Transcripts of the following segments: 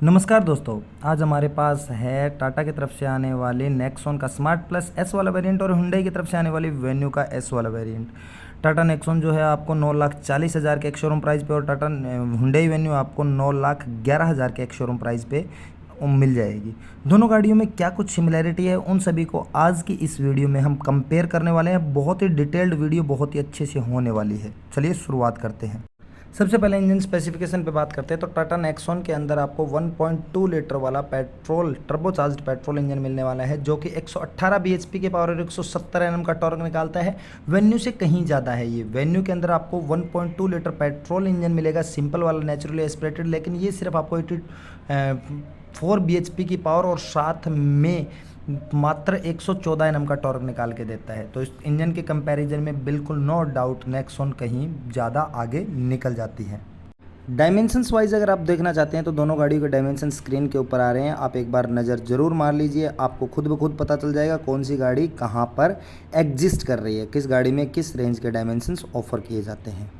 नमस्कार दोस्तों। आज हमारे पास है टाटा की तरफ से आने वाले नेक्सॉन का स्मार्ट प्लस एस वाला वेरिएंट और हुंडई की तरफ से आने वाली वेन्यू का एस वाला वेरिएंट। टाटा नेक्सॉन जो है आपको 9,40,000 के एक शोरूम प्राइस पे और टाटा हुंडई वेन्यू आपको 9,11,000 के एक शोरूम प्राइस पे मिल जाएगी। दोनों गाड़ियों में क्या कुछ सिमिलैरिटी है उन सभी को आज की इस वीडियो में हम कंपेयर करने वाले हैं। बहुत ही डिटेल्ड वीडियो बहुत ही अच्छे से होने वाली है। चलिए शुरुआत करते हैं। सबसे पहले इंजन स्पेसिफिकेशन पे बात करते हैं तो टाटा नेक्सॉन के अंदर आपको 1.2 लीटर वाला पेट्रोल टर्बोचार्ज्ड पेट्रोल इंजन मिलने वाला है जो कि 118 bhp के पावर और 170 Nm का टॉर्क निकालता है। वेन्यू से कहीं ज़्यादा है ये। वेन्यू के अंदर आपको 1.2 लीटर पेट्रोल इंजन मिलेगा, सिंपल वाला, नेचुरली एस्पिरेटेड, लेकिन ये सिर्फ आपको 84 bhp की पावर और साथ में मात्र 114 Nm का टॉर्क निकाल के देता है। तो इस इंजन के कंपैरिजन में बिल्कुल नो डाउट नेक्सॉन कहीं ज़्यादा आगे निकल जाती है। डायमेंशंस वाइज अगर आप देखना चाहते हैं तो दोनों गाड़ियों के डायमेंशन स्क्रीन के ऊपर आ रहे हैं। आप एक बार नज़र ज़रूर मार लीजिए, आपको खुद ब खुद पता चल जाएगा कौन सी गाड़ी कहाँ पर एग्जिस्ट कर रही है, किस गाड़ी में किस रेंज के डायमेंशंस ऑफर किए जाते हैं।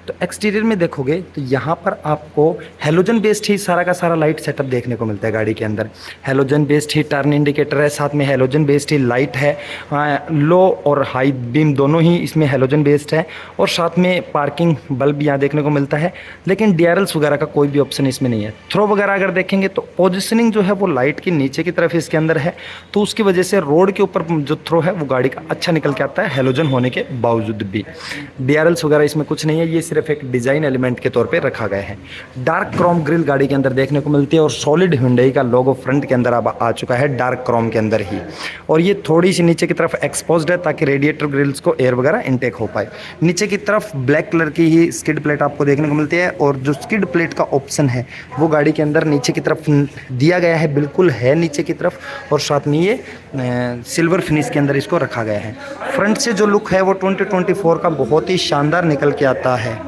तो एक्सटीरियर में देखोगे तो यहाँ पर आपको हेलोजन बेस्ड ही सारा का सारा लाइट सेटअप देखने को मिलता है। गाड़ी के अंदर हेलोजन बेस्ड ही टर्न इंडिकेटर है, साथ में हेलोजन बेस्ड ही लाइट है। लो और हाई बीम दोनों ही इसमें हेलोजन बेस्ड है और साथ में पार्किंग बल्ब यहाँ देखने को मिलता है। लेकिन डीआरएल्स वगैरह का कोई भी ऑप्शन इसमें नहीं है। थ्रो वगैरह अगर देखेंगे तो पोजिशनिंग जो है वो लाइट की नीचे की तरफ इसके अंदर है, तो उसकी वजह से रोड के ऊपर जो थ्रो है वो गाड़ी का अच्छा निकल के आता है हेलोजन होने के बावजूद भी। डीआरएल्स वगैरह इसमें कुछ नहीं है, ये सिर्फ एक डिजाइन एलिमेंट के तौर पे रखा गया है। डार्क क्रोम ग्रिल गाड़ी के अंदर देखने को मिलती है और सॉलिड हुंडई का लोगो फ्रंट के अंदर अब आ चुका है डार्क क्रोम के अंदर ही। और ये थोड़ी सी नीचे की तरफ एक्सपोज्ड है ताकि रेडिएटर ग्रिल्स को एयर वगैरह इनटेक हो पाए। नीचे की तरफ ब्लैक कलर की ही स्किड प्लेट आपको देखने को मिलती है और जो स्किड प्लेट का ऑप्शन है वो गाड़ी के अंदर नीचे की तरफ दिया गया है, बिल्कुल है नीचे की तरफ, और साथ में ये सिल्वर फिनिश के अंदर इसको रखा गया है। फ्रंट से जो लुक है वो 2024 का बहुत ही शानदार निकल के आता है।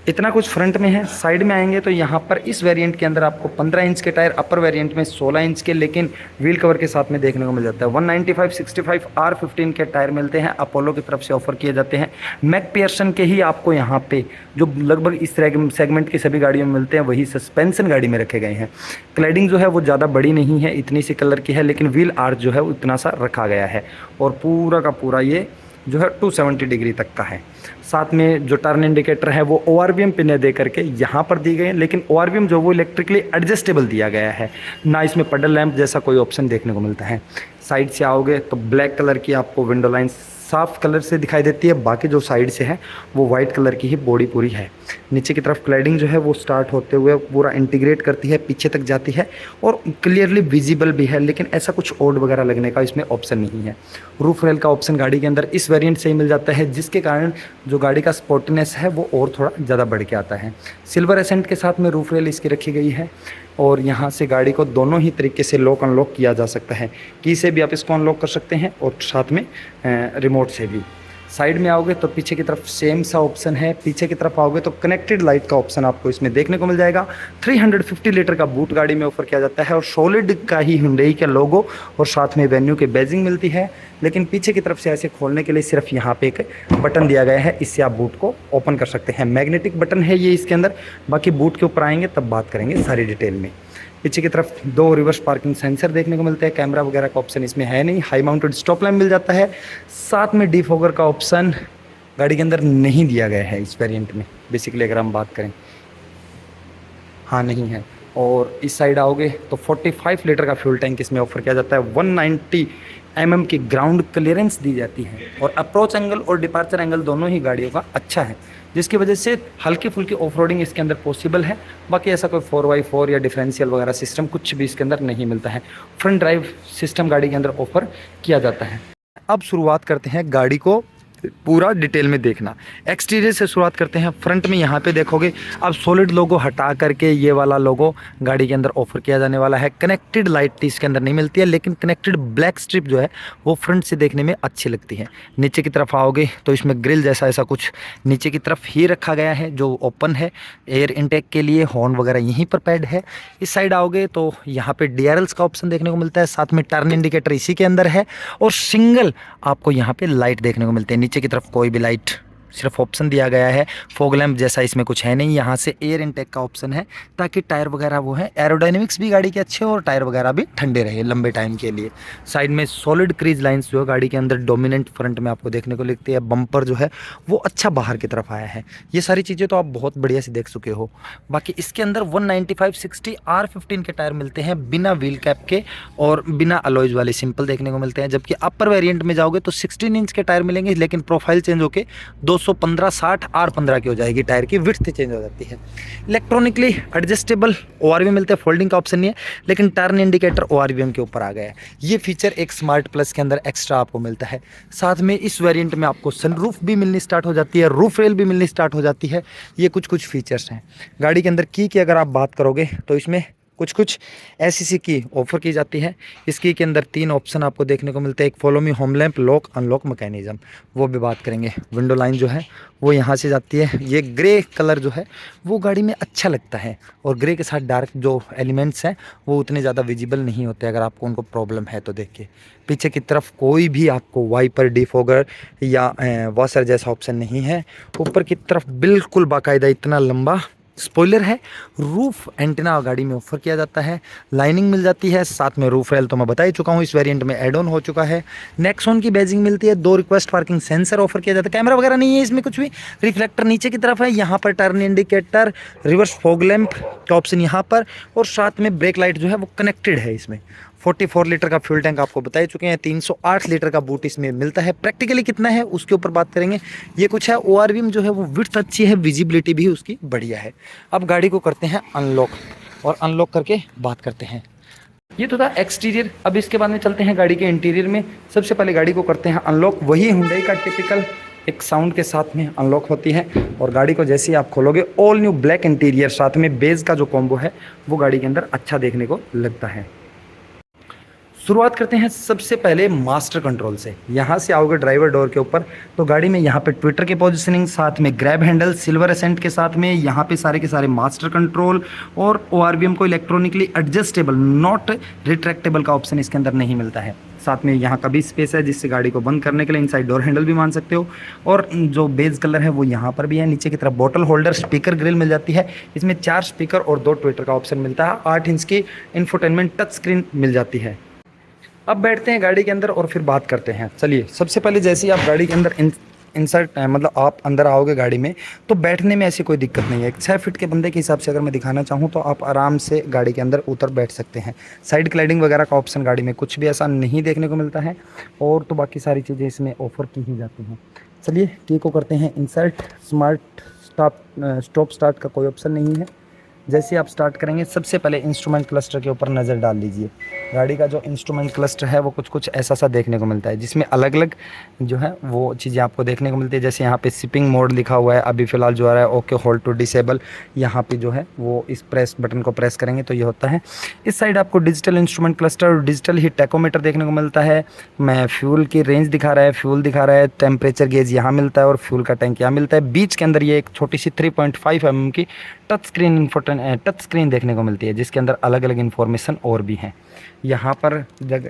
इतना कुछ फ्रंट में है। साइड में आएंगे तो यहाँ पर इस वेरिएंट के अंदर आपको 15 इंच के टायर, अपर वेरिएंट में 16 इंच के लेकिन व्हील कवर के साथ में देखने को मिल जाता है। 195/65 R15 के टायर मिलते हैं, अपोलो की तरफ से ऑफर किए जाते हैं। मैकपियर्सन के ही आपको यहाँ पे जो लगभग इस सेगमेंट की सभी गाड़ियों में मिलते हैं वही सस्पेंशन गाड़ी में रखे गए हैं। क्लैडिंग जो है वो ज़्यादा बड़ी नहीं है, इतनी सी कलर की है, लेकिन व्हील आर्च जो है वो इतना सा रखा गया है और पूरा का पूरा ये जो है 270 डिग्री तक का है। साथ में जो टर्न इंडिकेटर है वो ORVM पिने दे करके यहाँ पर दी गई है, लेकिन ORVM जो वो इलेक्ट्रिकली एडजस्टेबल दिया गया है, ना इसमें पडल लैंप जैसा कोई ऑप्शन देखने को मिलता है। साइड से आओगे तो ब्लैक कलर की आपको विंडो लाइन साफ कलर से दिखाई देती है, बाकी जो साइड से है वो वाइट कलर की ही बॉडी पूरी है। नीचे की तरफ क्लैडिंग जो है वो स्टार्ट होते हुए पूरा इंटीग्रेट करती है, पीछे तक जाती है और क्लियरली विजिबल भी है, लेकिन ऐसा कुछ ओड वगैरह लगने का इसमें ऑप्शन नहीं है। रूफ रेल का ऑप्शन गाड़ी के अंदर इस वेरिएंट से ही मिल जाता है, जिसके कारण जो गाड़ी का स्पोर्टीनेस है वो और थोड़ा ज़्यादा बढ़ के आता है। सिल्वर एसेंट के साथ में रूफ रेल इसकी रखी गई है और यहाँ से गाड़ी को दोनों ही तरीके से लॉक अनलॉक किया जा सकता है। की से भी आप इसको अनलॉक कर सकते हैं और साथ में रिमोट से भी। साइड में आओगे तो पीछे की तरफ सेम सा ऑप्शन है। पीछे की तरफ आओगे तो कनेक्टेड लाइट का ऑप्शन आपको इसमें देखने को मिल जाएगा। 350 लीटर का बूट गाड़ी में ऑफर किया जाता है और सॉलिड का ही हुंडई का लोगो और साथ में वेन्यू के बैजिंग मिलती है। लेकिन पीछे की तरफ से ऐसे खोलने के लिए सिर्फ यहाँ पे एक बटन दिया गया है, इससे आप बूट को ओपन कर सकते हैं। मैग्नेटिक बटन है ये इसके अंदर। बाकी बूट के ऊपर आएंगे तब बात करेंगे सारी डिटेल में। पीछे की तरफ 2 रिवर्स पार्किंग सेंसर देखने को मिलते हैं। कैमरा वगैरह का ऑप्शन इसमें है नहीं। हाई माउंटेड स्टॉप लैम्प मिल जाता है। साथ में डिफॉगर का ऑप्शन गाड़ी के अंदर नहीं दिया गया है इस वेरिएंट में, बेसिकली अगर हम बात करें, हाँ नहीं है। और इस साइड आओगे तो 45 लीटर का फ्यूल टैंक इसमें ऑफर किया जाता है। 190 mm की ग्राउंड क्लियरेंस दी जाती है और अप्रोच एंगल और डिपार्चर एंगल दोनों ही गाड़ियों का अच्छा है, जिसकी वजह से हल्की फुल्की ऑफ रोडिंग इसके अंदर पॉसिबल है। बाकी ऐसा कोई 4x4 या डिफरेंशियल वगैरह सिस्टम कुछ भी इसके अंदर नहीं मिलता है। फ्रंट ड्राइव सिस्टम गाड़ी के अंदर ऑफर किया जाता है। अब शुरुआत करते हैं गाड़ी को पूरा डिटेल में देखना। एक्सटीरियर से शुरुआत करते हैं। फ्रंट में यहाँ पे देखोगे अब सॉलिड लोगो हटा करके ये वाला लोगो गाड़ी के अंदर ऑफर किया जाने वाला है। कनेक्टेड लाइट इसके अंदर नहीं मिलती है, लेकिन कनेक्टेड ब्लैक स्ट्रिप जो है वो फ्रंट से देखने में अच्छी लगती है। नीचे की तरफ आओगे तो इसमें ग्रिल जैसा ऐसा कुछ नीचे की तरफ ही रखा गया है जो ओपन है एयर इनटेक के लिए। हॉर्न वगैरह यहीं पर पैड है। इस साइड आओगे तो यहाँ पे DRLs का ऑप्शन देखने को मिलता है, साथ में टर्न इंडिकेटर इसी के अंदर है और सिंगल आपको यहाँ पे लाइट देखने को मिलते हैं। नीचे की तरफ कोई भी लाइट सिर्फ ऑप्शन दिया गया है, फॉग लैंप जैसा इसमें कुछ है नहीं। यहाँ से एयर इनटेक का ऑप्शन है ताकि टायर वगैरह वो है, एरोडायनेमिक्स भी गाड़ी के अच्छे हो और टायर वगैरह भी ठंडे रहे लंबे टाइम के लिए। साइड में सॉलिड क्रीज लाइंस जो है गाड़ी के अंदर डोमिनेंट फ्रंट में आपको देखने को लगती है। बम्पर जो है वो अच्छा बाहर की तरफ आया है। ये सारी चीज़ें तो आप बहुत बढ़िया से देख चुके हो। बाकी इसके अंदर 195/60 R15 के टायर मिलते हैं बिना व्हील कैप के और बिना अलॉयज वाले, सिंपल देखने को मिलते हैं। जबकि अपर वेरिएंट में जाओगे तो 16 इंच के टायर मिलेंगे, लेकिन प्रोफाइल चेंज होकर 215/60 R15 की हो जाएगी। टायर की विड्थ चेंज हो जाती है। इलेक्ट्रॉनिकली एडजस्टेबल ORVM मिलते हैं, फोल्डिंग का ऑप्शन नहीं है, लेकिन टर्न इंडिकेटर ORVM के ऊपर आ गया है। ये फीचर एक स्मार्ट प्लस के अंदर एक्स्ट्रा आपको मिलता है। साथ में इस वेरिएंट में आपको सनरूफ भी मिलनी स्टार्ट हो जाती है, रूफ रेल भी मिलनी स्टार्ट हो जाती है। ये कुछ फीचर्स हैं। गाड़ी के अंदर की अगर आप बात करोगे तो इसमें कुछ ऐसी की ऑफर की जाती है। इस की के अंदर 3 ऑप्शन आपको देखने को मिलते हैं। एक follow me home lamp, lock unlock mechanism, वो भी बात करेंगे। विंडो लाइन जो है वो यहाँ से जाती है। ये ग्रे कलर जो है वो गाड़ी में अच्छा लगता है और ग्रे के साथ डार्क जो एलिमेंट्स हैं वो उतने ज़्यादा विजिबल नहीं होते अगर आपको उनको प्रॉब्लम है तो। देखिए पीछे की तरफ कोई भी आपको वाइपर, डिफॉगर या वॉशर जैसा ऑप्शन नहीं है। ऊपर की तरफ बिल्कुल बाकायदा इतना लंबा स्पॉइलर है। रूफ एंटेना गाड़ी में ऑफर किया जाता है, लाइनिंग मिल जाती है। साथ में रूफ रेल तो मैं बता ही चुका हूँ, इस वेरिएंट में एड ऑन हो चुका है। नेक्सॉन की बैजिंग मिलती है। 2 रिक्वेस्ट पार्किंग सेंसर ऑफर किया जाता है। कैमरा वगैरह नहीं है इसमें कुछ भी। रिफ्लेक्टर नीचे की तरफ है। यहाँ पर turn indicator, reverse fog lamp का ऑप्शन यहाँ पर, और साथ में ब्रेक लाइट जो है वो कनेक्टेड है इसमें। 44 लीटर का फ्यूल टैंक आपको बता ही चुके हैं। 308 लीटर का बूट इसमें मिलता है। प्रैक्टिकली कितना है उसके ऊपर बात करेंगे। ये कुछ है। ORVM जो है वो विड्थ अच्छी है, विजिबिलिटी भी उसकी बढ़िया है। अब गाड़ी को करते हैं अनलॉक और अनलॉक करके बात करते हैं। ये तो था एक्सटीरियर। अब इसके बाद में चलते हैं गाड़ी के इंटीरियर में। सबसे पहले गाड़ी को करते हैं अनलॉक। वही हुंडई का टिपिकल एक साउंड के साथ में अनलॉक होती है और गाड़ी को जैसे ही आप खोलोगे ऑल न्यू ब्लैक इंटीरियर, साथ में बेज का जो कॉम्बो है वो गाड़ी के अंदर अच्छा देखने को लगता है। शुरुआत करते हैं सबसे पहले मास्टर कंट्रोल से। यहाँ से आओगे ड्राइवर डोर के ऊपर तो गाड़ी में यहाँ पे ट्विटर की पोजीशनिंग, साथ में ग्रैब हैंडल सिल्वर एसेंट के साथ में यहाँ पे सारे के सारे मास्टर कंट्रोल और ORVM को इलेक्ट्रॉनिकली एडजस्टेबल नॉट रिट्रैक्टेबल का ऑप्शन इसके अंदर नहीं मिलता है। साथ में यहाँ का भी स्पेस है जिससे गाड़ी को बंद करने के लिए इनसाइड डोर हैंडल भी मान सकते हो। और जो बेज कलर है वो यहाँ पर भी है। नीचे की तरफ बॉटल होल्डर, स्पीकर ग्रिल मिल जाती है। इसमें 4 स्पीकर और 2 ट्विटर का ऑप्शन मिलता है। 8 इंच की इंफोटेनमेंट टच स्क्रीन मिल जाती है। अब बैठते हैं गाड़ी के अंदर और फिर बात करते हैं। चलिए सबसे पहले जैसे ही आप गाड़ी के अंदर इंसर्ट मतलब आप अंदर आओगे गाड़ी में तो बैठने में ऐसी कोई दिक्कत नहीं है। 6 फीट के बंदे के हिसाब से अगर मैं दिखाना चाहूँ तो आप आराम से गाड़ी के अंदर उतर बैठ सकते हैं। साइड क्लाइडिंग वगैरह का ऑप्शन गाड़ी में कुछ भी ऐसा नहीं देखने को मिलता है और तो बाकी सारी चीज़ें इसमें ऑफर की ही जाती हैं। चलिए की को करते हैं इंसर्ट। स्मार्ट स्टॉप स्टार्ट का कोई ऑप्शन नहीं है। जैसे आप स्टार्ट करेंगे सबसे पहले इंस्ट्रूमेंट क्लस्टर के ऊपर नज़र डाल लीजिए। गाड़ी का जो इंस्ट्रूमेंट क्लस्टर है वो कुछ ऐसा सा देखने को मिलता है जिसमें अलग अलग जो है वो चीज़ें आपको देखने को मिलती है। जैसे यहाँ पे शिपिंग मोड लिखा हुआ है, अभी फ़िलहाल जो आ रहा है ओके होल्ड टू डिसेबल। यहाँ पे जो है वो इस प्रेस बटन को प्रेस करेंगे तो ये होता है। इस साइड आपको डिजिटल इंस्ट्रूमेंट क्लस्टर, डिजिटल ही टैकोमीटर देखने को मिलता है। मैं फ्यूल की रेंज दिखा रहा है, फ्यूल दिखा रहा है, टेम्परेचर गेज यहाँ मिलता है और फ्यूल का टैंक यहाँ मिलता है। बीच के अंदर ये एक छोटी सी 3.5 mm की टच स्क्रीन देखने को मिलती है जिसके अंदर अलग अलग इन्फॉर्मेशन और भी हैं। यहाँ पर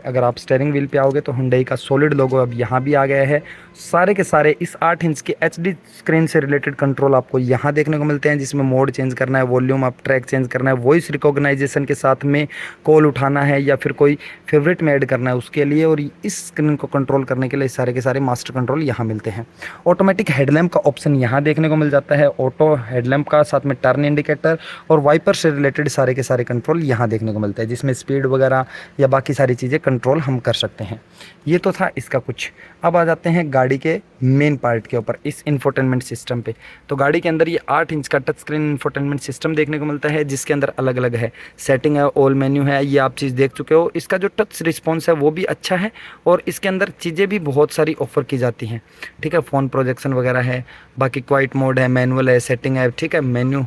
अगर आप स्टीयरिंग व्हील पे आओगे तो हुंडई का सॉलिड लोगो अब यहाँ भी आ गया है। सारे के सारे इस 8 इंच के HD स्क्रीन से रिलेटेड कंट्रोल आपको यहाँ देखने को मिलते हैं जिसमें मोड चेंज करना है, वॉल्यूम अप, ट्रैक चेंज करना है, वॉइस रिकॉग्नाइजेशन के साथ में कॉल उठाना है या फिर कोई फेवरेट में ऐड करना है उसके लिए। और इस स्क्रीन को कंट्रोल करने के लिए सारे के सारे मास्टर कंट्रोल यहाँ मिलते हैं। ऑटोमेटिक हेडलैम्प का ऑप्शन यहाँ देखने को मिल जाता है। ऑटो हेडलैम्प का, साथ में टर्न इंडिकेटर और वाइपर से रिलेटेड सारे के सारे कंट्रोल यहाँ देखने को मिलता है जिसमें स्पीड वगैरह या बाकी सारी चीज़ें कंट्रोल हम कर सकते हैं। ये तो था इसका कुछ। अब आ जाते हैं गाड़ी के मेन पार्ट के ऊपर, इस इंफोटेनमेंट सिस्टम पे। तो गाड़ी के अंदर ये 8 इंच का टच स्क्रीन इंफोटेनमेंट सिस्टम देखने को मिलता है जिसके अंदर अलग अलग है, सेटिंग है, ऑल मेन्यू है, ये आप चीज़ देख चुके हो। इसका जो टच रिस्पॉन्स है वो भी अच्छा है और इसके अंदर चीज़ें भी बहुत सारी ऑफर की जाती हैं। ठीक है, फ़ोन प्रोजेक्शन वगैरह है, बाकी क्वाइट मोड है, मैनुअल है, सेटिंग है, ठीक है, मेन्यू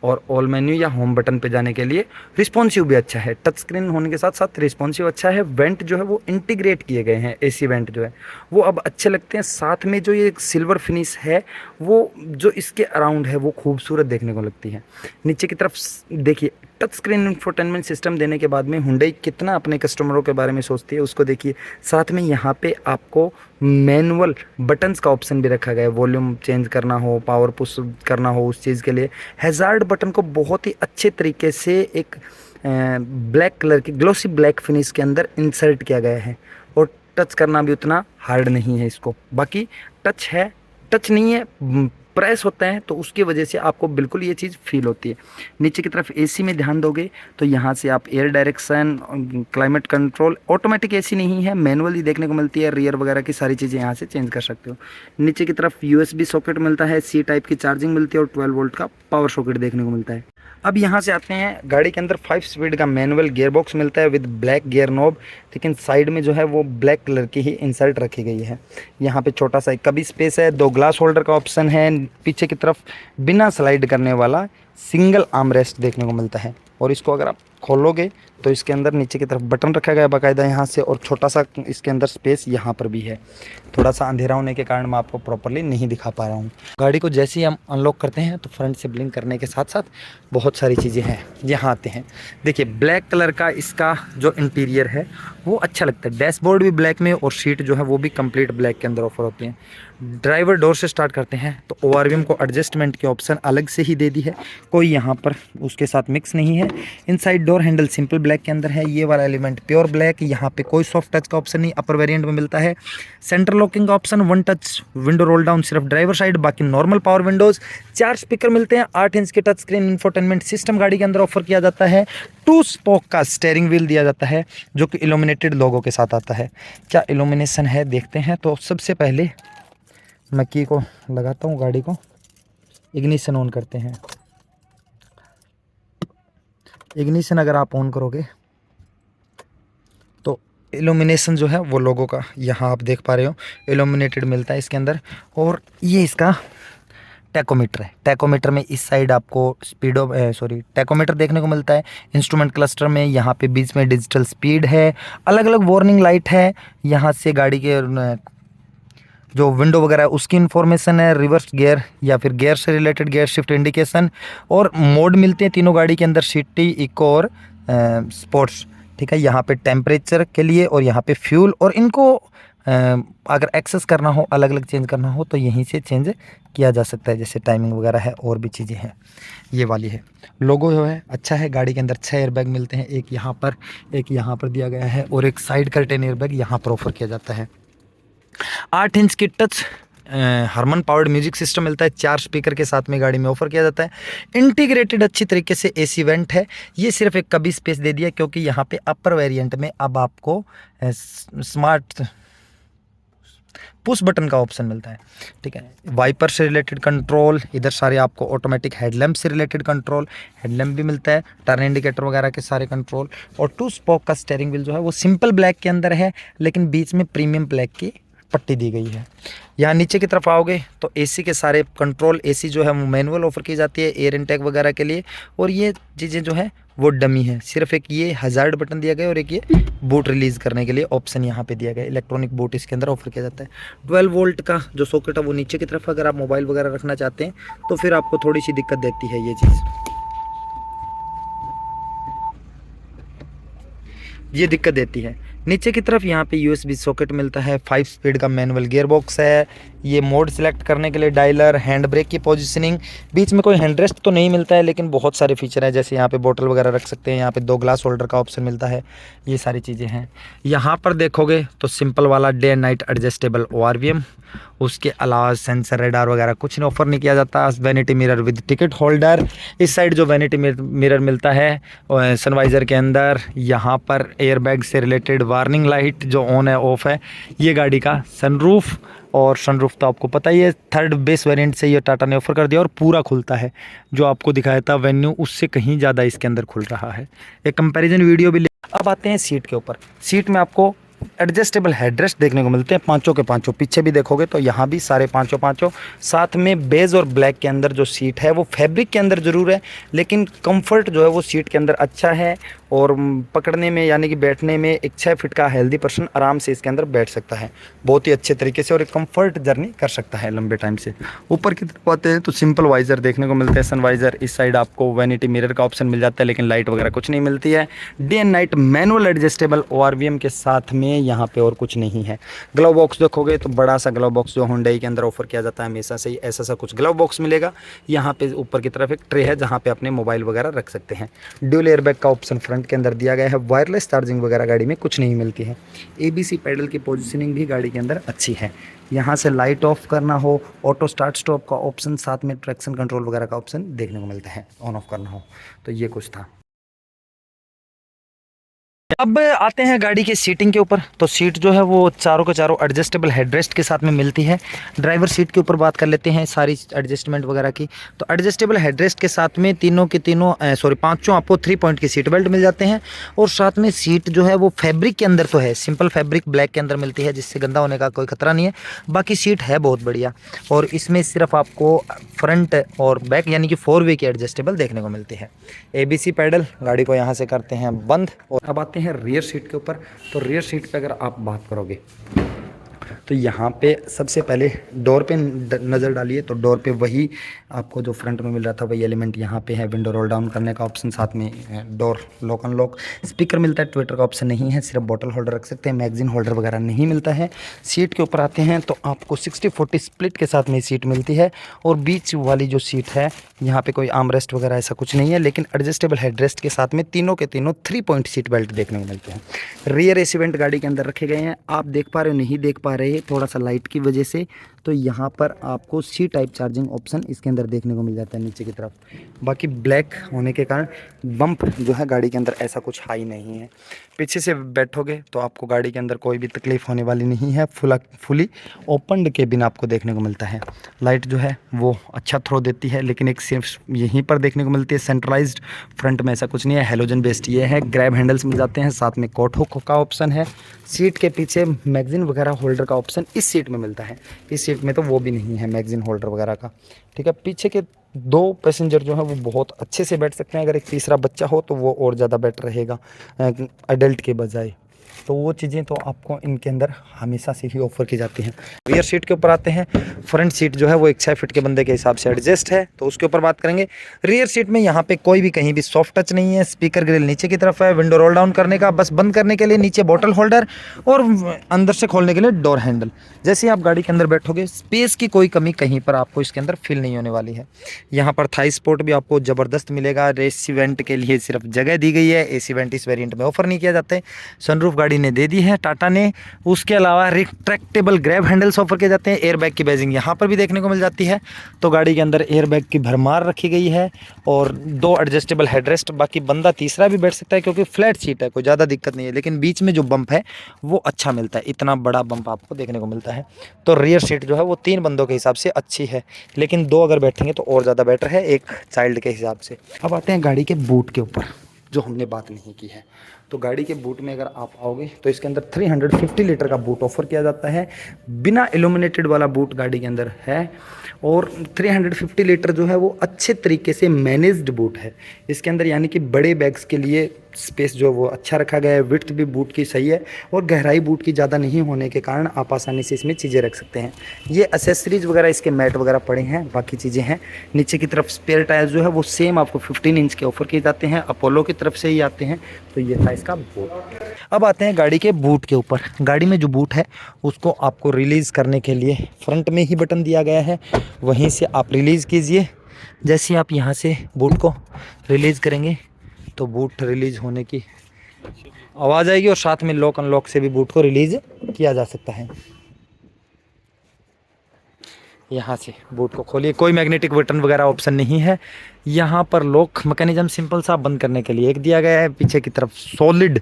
और ऑल मेन्यू या होम बटन पे जाने के लिए रिस्पॉन्सिव भी अच्छा है। टच स्क्रीन होने के साथ साथ रिस्पॉन्सिव अच्छा है। वेंट जो है वो इंटीग्रेट किए गए हैं, AC वेंट जो है वो अब अच्छे लगते हैं। साथ में जो ये सिल्वर फिनिश है वो जो इसके अराउंड है वो खूबसूरत देखने को लगती है। नीचे की तरफ देखिए टच स्क्रीन इंफोटेनमेंट सिस्टम देने के बाद में हुंडई कितना अपने कस्टमरों के बारे में सोचती है उसको देखिए। साथ में यहाँ पे आपको मैनुअल बटन्स का ऑप्शन भी रखा गया है, वॉल्यूम चेंज करना हो, पावर पुश करना हो, उस चीज़ के लिए हैज़ार्ड बटन को बहुत ही अच्छे तरीके से एक ब्लैक कलर की ग्लोसी ब्लैक फिनिश के अंदर इंसर्ट किया गया है और टच करना भी उतना हार्ड नहीं है इसको। बाकी टच है, टच नहीं है, प्रेस होता है, तो उसकी वजह से आपको बिल्कुल ये चीज़ फील होती है। नीचे की तरफ एसी में ध्यान दोगे तो यहाँ से आप air direction, climate control, automatic AC नहीं है, मैनुअली देखने को मिलती है। रियर वगैरह की सारी चीज़ें यहाँ से चेंज कर सकते हो। नीचे की तरफ यूएसबी सॉकेट मिलता है, सी टाइप की चार्जिंग मिलती है और 12 वोल्ट का पावर सॉकेट देखने को मिलता है। अब यहाँ से आते हैं, गाड़ी के अंदर 5 स्पीड का मैनुअल गियर बॉक्स मिलता है विद ब्लैक गियर नॉब, लेकिन साइड में जो है वो ब्लैक कलर की ही इंसर्ट रखी गई है। यहाँ पे छोटा सा एक कभी स्पेस है, 2 ग्लास होल्डर का ऑप्शन है। पीछे की तरफ बिना स्लाइड करने वाला सिंगल आर्म रेस्ट देखने को मिलता है और इसको अगर आप खोलोगे तो इसके अंदर नीचे की तरफ बटन रखा गया है बाकायदा यहाँ से, और छोटा सा इसके अंदर स्पेस यहाँ पर भी है। थोड़ा सा अंधेरा होने के कारण मैं आपको प्रॉपर्ली नहीं दिखा पा रहा हूँ। गाड़ी को जैसे ही हम अनलॉक करते हैं तो फ्रंट से ब्लिंक करने के साथ साथ बहुत सारी चीज़ें हैं। यहाँ आते हैं, देखिए ब्लैक कलर का इसका जो इंटीरियर है वो अच्छा लगता है। डैशबोर्ड भी ब्लैक में और सीट जो है वो भी कंप्लीट ब्लैक के अंदर ऑफर होती है। ड्राइवर डोर से स्टार्ट करते हैं तो ओआरवीएम को एडजस्टमेंट के ऑप्शन अलग से ही दे दी है, कोई यहाँ पर उसके साथ मिक्स नहीं है। Inside door handle simple black के अंदर है, ये वाला एलिमेंट प्योर ब्लैक, यहाँ पे कोई सॉफ्ट टच का ऑप्शन नहीं, अपर वेरिएंट में मिलता है। सेंटर लॉकिंग का option, 1 touch window roll down सिर्फ ड्राइवर साइड, बाकी नॉर्मल पावर विंडोज। 4 स्पीकर मिलते हैं, 8 इंच के टच स्क्रीन इंफोटेनमेंट सिस्टम गाड़ी के अंदर ऑफर किया जाता है। 2 स्पोक का स्टेयरिंग व्हील दिया जाता है जो कि इल्यूमिनेटेड लोगो के साथ आता है। क्या इल्यूमिनेशन है देखते हैं। तो सबसे पहले मैं की को लगाता हूँ, गाड़ी को इग्निशन ऑन करते हैं। इग्निशन अगर आप ऑन करोगे तो इल्यूमिनेशन जो है वो लोगों का यहाँ आप देख पा रहे हो इल्यूमिनेटेड मिलता है इसके अंदर। और ये इसका टैकोमीटर है, टैकोमीटर में इस साइड आपको टैकोमीटर देखने को मिलता है। इंस्ट्रूमेंट क्लस्टर में यहाँ पे बीच में डिजिटल स्पीड है, अलग अलग वार्निंग लाइट है, यहाँ से गाड़ी के जो विंडो वगैरह है उसकी इन्फॉर्मेशन है, रिवर्स गियर या फिर गियर से रिलेटेड गियर शिफ्ट इंडिकेशन, और मोड मिलते हैं तीनों गाड़ी के अंदर, सिटी, इको और स्पोर्ट्स। ठीक है, यहाँ पे टेम्परेचर के लिए और यहाँ पे फ्यूल, और इनको अगर एक्सेस करना हो, अलग अलग चेंज करना हो तो यहीं से चेंज किया जा सकता है, जैसे टाइमिंग वगैरह है और भी चीज़ें हैं। ये वाली है, लोगो जो है अच्छा है। गाड़ी के अंदर 6 एयरबैग मिलते हैं, एक यहाँ पर दिया गया है और एक साइड कर्टेन एयरबैग यहाँ पर ऑफर किया जाता है। 8 इंच की touch Harman powered music system मिलता है, 4 स्पीकर के साथ में गाड़ी में ऑफर किया जाता है। इंटीग्रेटेड अच्छी तरीके से एसी वेंट है। ये सिर्फ एक कभी स्पेस दे दिया क्योंकि यहाँ पे अपर वेरिएंट में अब आपको स्मार्ट पुश बटन का ऑप्शन मिलता है। ठीक है, वाइपर से रिलेटेड कंट्रोल, इधर सारे आपको ऑटोमेटिक हेडलैम्प से रिलेटेड कंट्रोल, हेडलैम्प भी मिलता है, टर्न इंडिकेटर वगैरह के सारे कंट्रोल, और 2 स्पोक का स्टीयरिंग व्हील जो है वो सिंपल ब्लैक के अंदर है, लेकिन बीच में प्रीमियम ब्लैक की पट्टी दी गई है। यहाँ नीचे की तरफ आओगे तो एसी के सारे कंट्रोल, एसी जो है वो मैनुअल ऑफर की जाती है एयर इनटेक वगैरह के लिए, और ये चीज़ें जो है वो डमी है। सिर्फ एक ये हैज़ार्ड बटन दिया गया और एक ये बूट रिलीज़ करने के लिए ऑप्शन यहाँ पे दिया गया है। इलेक्ट्रॉनिक बूट इसके अंदर ऑफर किया जाता है। 12 वोल्ट का जो सॉकेट है वो नीचे की तरफ, अगर आप मोबाइल वगैरह रखना चाहते हैं तो फिर आपको थोड़ी सी दिक्कत देती है ये चीज़, ये दिक्कत देती है। नीचे की तरफ यहाँ पे यूएसबी सॉकेट मिलता है, 5 स्पीड का मैनुअल गियर बॉक्स है, ये मोड सिलेक्ट करने के लिए डायलर, हैंड ब्रेक की पोजीशनिंग, बीच में कोई हैंड रेस्ट तो नहीं मिलता है लेकिन बहुत सारे फीचर है, जैसे यहाँ पे बोतल वगैरह रख सकते हैं, यहाँ पे 2 ग्लास होल्डर का ऑप्शन मिलता है, ये सारी चीज़ें हैं। यहाँ पर देखोगे तो सिंपल वाला day and night adjustable ORVM, उसके अलावा सेंसर रेडार वगैरह कुछ नहीं ऑफर नहीं किया जाता। Vanity mirror with ticket holder, इस साइड जो वैनिटी मिरर मिलता है सनवाइज़र के अंदर, यहाँ पर एयरबैग से रिलेटेड वार्निंग लाइट जो ऑन है ऑफ है, ये गाड़ी का सनरूफ, और सनरूफ तो आपको पता ही है 3rd बेस वेरिएंट से ये टाटा ने ऑफर कर दिया और पूरा खुलता है, जो आपको दिखाया था वेन्यू उससे कहीं ज़्यादा इसके अंदर खुल रहा है। एक कंपैरिजन वीडियो भी अब आते हैं सीट के ऊपर। सीट में आपको एडजस्टेबल हेडरेस्ट देखने को मिलते हैं, पांचों के पांचों। पीछे भी देखोगे तो यहाँ भी सारे पांचों। साथ में बेज और ब्लैक के अंदर जो सीट है वो फैब्रिक के अंदर ज़रूर है, लेकिन कंफर्ट जो है वो सीट के अंदर अच्छा है। और पकड़ने में यानी कि बैठने में एक 6 फीट का हेल्दी पर्सन आराम से इसके अंदर बैठ सकता है बहुत ही अच्छे तरीके से, और एक कंफर्ट जर्नी कर सकता है लंबे टाइम से। ऊपर की तरफ आते हैं तो सिंपल वाइजर देखने को मिलते हैं, सन वाइजर। इस साइड आपको वैनिटी मिरर का ऑप्शन मिल जाता है, लेकिन लाइट वगैरह कुछ नहीं मिलती है। Day and night manual adjustable ORVM के साथ में यहाँ पे और कुछ नहीं है। ग्लव बॉक्स देखोगे तो बड़ा सा ग्लव बॉक्स जो हुंडई के अंदर ऑफर किया जाता है हमेशा से ही, ऐसा सा कुछ ग्लव बॉक्स मिलेगा। यहाँ पे ऊपर की तरफ एक ट्रे है जहाँ पे अपने मोबाइल वगैरह रख सकते हैं। ड्यूल एयरबैग का ऑप्शन फ्रंट के अंदर दिया गया है। वायरलेस चार्जिंग वगैरह गाड़ी में कुछ नहीं मिलती है। ABC पैडल की पोजीशनिंग भी गाड़ी के अंदर अच्छी है। यहाँ से लाइट ऑफ करना हो, ऑटो स्टार्ट स्टॉप का ऑप्शन, साथ में ट्रैक्शन कंट्रोल वगैरह का ऑप्शन देखने को मिलता है ऑन ऑफ करना हो तो। ये कुछ था। अब आते हैं गाड़ी के सीटिंग के ऊपर। तो सीट जो है वो चारों के चारों एडजस्टेबल हेडरेस्ट के साथ में मिलती है। ड्राइवर सीट के ऊपर बात कर लेते हैं सारी एडजस्टमेंट वगैरह की। तो एडजस्टेबल हेडरेस्ट के साथ में पांचों आपको 3 पॉइंट की सीट बेल्ट मिल जाते हैं। और साथ में सीट जो है वो फैब्रिक के अंदर तो है, सिंपल फैब्रिक ब्लैक के अंदर मिलती है, जिससे गंदा होने का कोई खतरा नहीं है। बाकी सीट है बहुत बढ़िया। और इसमें सिर्फ आपको फ्रंट और बैक यानी कि 4 वे की एडजस्टेबल देखने को मिलती है। ABC पैडल गाड़ी को यहाँ से करते हैं बंद। और अब आते हैं रियर सीट के ऊपर। तो रियर सीट पे अगर आप बात करोगे तो यहाँ पे सबसे पहले डोर पे नज़र डालिए। तो डोर पे वही आपको जो फ्रंट में मिल रहा था वही एलिमेंट यहाँ पे है। विंडो रोल डाउन करने का ऑप्शन, साथ में डोर लॉक अनलॉक। स्पीकर मिलता है, ट्विटर का ऑप्शन नहीं है, सिर्फ बॉटल होल्डर रख सकते हैं, मैगजीन होल्डर वगैरह नहीं मिलता है। सीट के ऊपर आते हैं तो आपको 60-40 स्प्लिट के साथ में सीट मिलती है। और बीच वाली जो सीट है यहाँ पे कोई आर्म रेस्ट वगैरह ऐसा कुछ नहीं है, लेकिन एडजस्टेबल हेडरेस्ट के साथ में तीनों के तीनों 3 पॉइंट सीट बेल्ट देखने को मिलते हैं। रियर AC वेंट गाड़ी के अंदर रखे गए हैं। आप देख पा रहे हो नहीं देख पा रहे थोड़ा सा लाइट की वजह से। तो यहाँ पर आपको C टाइप चार्जिंग ऑप्शन इसके अंदर देखने को मिल जाता है नीचे की तरफ। बाकी ब्लैक होने के कारण बम्प जो है गाड़ी के अंदर ऐसा कुछ हाई नहीं है। पीछे से बैठोगे तो आपको गाड़ी के अंदर कोई भी तकलीफ होने वाली नहीं है। फुली ओपनड केबिन आपको देखने को मिलता है। लाइट जो है वो अच्छा थ्रो देती है, लेकिन एक सिर्फ यहीं पर देखने को मिलती है। सेंट्रलाइज्ड फ्रंट में ऐसा कुछ नहीं है, हेलोजन बेस्ड ये है। ग्रैब हैंडल्स मिल जाते हैं, साथ में कोट हुक का ऑप्शन है। सीट के पीछे मैगजीन वगैरह होल्डर का ऑप्शन इस सीट में मिलता है। इस सीट में तो वो भी नहीं है मैगजीन होल्डर वगैरह का। ठीक है, पीछे के 2 पैसेंजर जो है वो बहुत अच्छे से बैठ सकते हैं। अगर एक तीसरा बच्चा हो तो वो और ज़्यादा बेटर रहेगा एडल्ट के बजाय। तो वो चीज़ें तो आपको इनके अंदर हमेशा से ही ऑफर की जाती हैं। रियर सीट के ऊपर आते हैं। फ्रंट सीट जो है वो एक 6 फीट के बंदे के हिसाब से एडजस्ट है, तो उसके ऊपर बात करेंगे। रियर सीट में यहाँ पे कोई भी कहीं भी सॉफ्ट टच नहीं है। स्पीकर ग्रिल नीचे की तरफ है। विंडो रोल डाउन करने का, बस बंद करने के लिए नीचे बॉटल होल्डर, और अंदर से खोलने के लिए डोर हैंडल। जैसे ही आप गाड़ी के अंदर बैठोगे स्पेस की कोई कमी कहीं पर आपको इसके अंदर फील नहीं होने वाली है। यहाँ पर थाई सपोर्ट भी आपको ज़बरदस्त मिलेगा। AC वेंट के लिए सिर्फ जगह दी गई है। AC वेंट इस वेरिएंट में ऑफर नहीं किया जाता है। सनरूफ गाड़ी ने दे दी है टाटा ने। उसके अलावा रिट्रैक्टेबल ग्रैब हैंडल्स ऑफर किए जाते हैं। एयरबैग की बैजिंग यहाँ पर भी देखने को मिल जाती है। तो गाड़ी के अंदर एयरबैग की भरमार रखी गई है और 2 एडजस्टेबल हेडरेस्ट। बाकी बंदा तीसरा भी बैठ सकता है क्योंकि फ्लैट सीट है, कोई ज़्यादा दिक्कत नहीं है। लेकिन बीच में जो बम्प है वो अच्छा मिलता है, इतना बड़ा बम्प आपको देखने को मिलता है। तो रियर सीट जो है वो 3 बंदों के हिसाब से अच्छी है, लेकिन 2 अगर बैठेंगे तो और ज़्यादा बेटर है एक चाइल्ड के हिसाब से। अब आते हैं गाड़ी के बूट के ऊपर, जो हमने बात नहीं की है। तो गाड़ी के बूट में अगर आप आओगे तो इसके अंदर 350 लीटर का बूट ऑफर किया जाता है। बिना इल्यूमिनेटेड वाला बूट गाड़ी के अंदर है। और 350 लीटर जो है वो अच्छे तरीके से मैनेज्ड बूट है इसके अंदर, यानी कि बड़े बैग्स के लिए स्पेस जो वो अच्छा रखा गया है। विड्थ भी बूट की सही है और गहराई बूट की ज़्यादा नहीं होने के कारण आप आसानी से इसमें चीज़ें रख सकते हैं। ये एसेसरीज वगैरह इसके मैट वगैरह पड़े हैं, बाकी चीज़ें हैं। नीचे की तरफ स्पेयर टायर जो है वो सेम आपको 15 इंच के ऑफर किए जाते हैं, अपोलो की तरफ से ही आते हैं। तो ये था इसका बूट। अब आते हैं गाड़ी के बूट के ऊपर। गाड़ी में जो बूट है उसको आपको रिलीज़ करने के लिए फ्रंट में ही बटन दिया गया है, वहीं से आप रिलीज़ कीजिए। जैसे आप यहाँ से बूट को रिलीज़ करेंगे तो बूट रिलीज़ होने की आवाज़ आएगी, और साथ में लॉक अनलॉक से भी बूट को रिलीज़ किया जा सकता है। यहाँ से बूट को खोलिए, कोई मैग्नेटिक बटन वगैरह ऑप्शन नहीं है। यहाँ पर लॉक मैकेनिज्म सिंपल सा बंद करने के लिए एक दिया गया है, पीछे की तरफ सॉलिड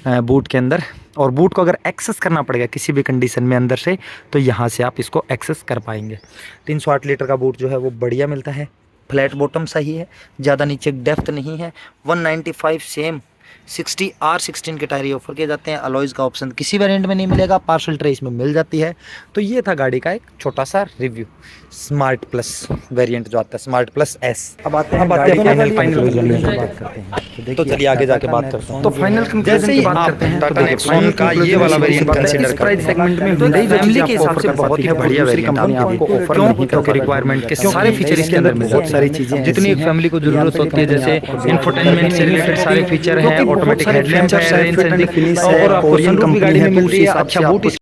बूट के अंदर। और बूट को अगर एक्सेस करना पड़ेगा किसी भी कंडीशन में अंदर से, तो यहाँ से आप इसको एक्सेस कर पाएंगे। 308 लीटर का बूट जो है वो बढ़िया मिलता है। फ्लैट बॉटम सही है, ज़्यादा नीचे डेप्थ नहीं है। 195 सेम 60R16 के टायर ये ऑफर किए जाते हैं। अलॉयज़ का ऑप्शन किसी वेरिएंट में नहीं मिलेगा, पार्सल ट्रे इसमें मिल जाती है। तो ये था गाड़ी का एक छोटा सा रिव्यू, स्मार्ट प्लस वेरिएंट जो आता है, स्मार्ट प्लस एस। अब आते हैं फाइनल कंक्लूजन की बात करते हैं। तो चलिए आगे जाके बात करते हैं। तो फाइनल कंक्लूजन की बात करते हैं टाटा नेक्सॉन का ये वाला वेरिएंट कंसीडर करते प्राइस हैं सेगमेंट में तो Hyundai जो फैमिली चीज़ के आपको हिसाब से offer बहुत ही करती है, बढ़िया दूसरी वेरिएंट कंपनी आपको ऑफर नहीं करती। क्योंकि रिक्वायरमेंट के सारे फीचर इसके अंदर मिल बहुत जाते सारी हैं। चीजें जितनी एक फैमिली को जरूरत होती है, जैसे इंफोटेनमेंट से रिलेटेड सारे फीचर हैं, ऑटोमेटिक हेडलैम्प है, रेन सेंसिंग, और आपको सनरूफ भी गाड़ी में मिल रही है, अच्छा बूट